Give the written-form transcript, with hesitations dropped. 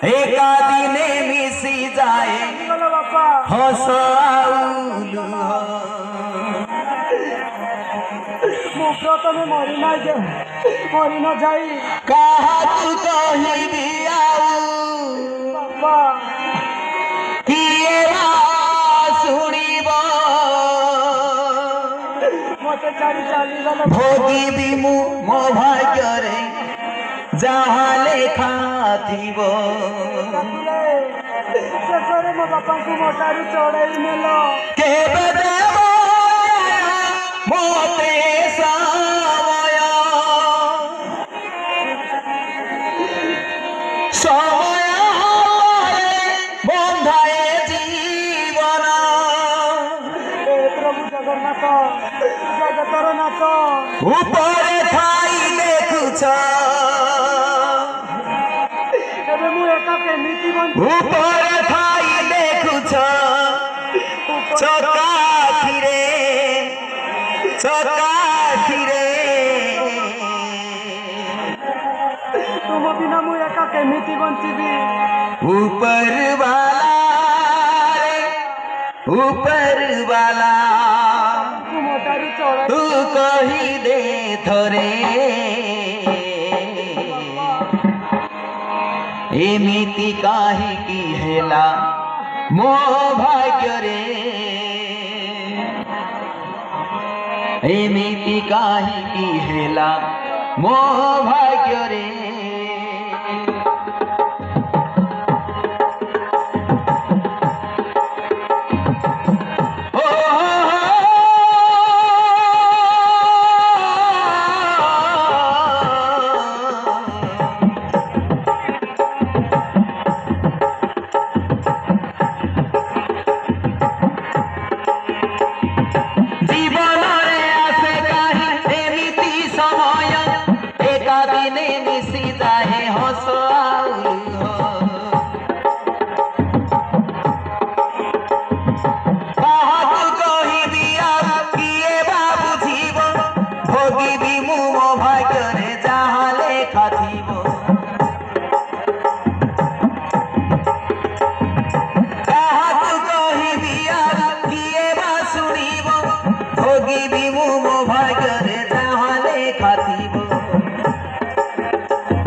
एका दिने मिसी जाए हस प्रथमे मरी न जाई काहाकु कहिबी बाबा किए शुणिब मते छाड़ी चली गल भोगिबी मु मो भाग्य जहा लेखा थिब शेषे मो बापा को मोटारू चढ़ाई नेल केबे देव मोते समय समय बंधाए जीवन प्रभु जगन्नाथ जगतर नाथ ऊपर थाई देखुछ ऊपर थाई देखुछ चकाखिरे तुम बिना मु एका केमिति बंचिबी ऊपर वाला तू कही दे थरे एमिति काहिकी हेला मो भाग्य रे एमिति काहिकी हेला मो भाग्य रे।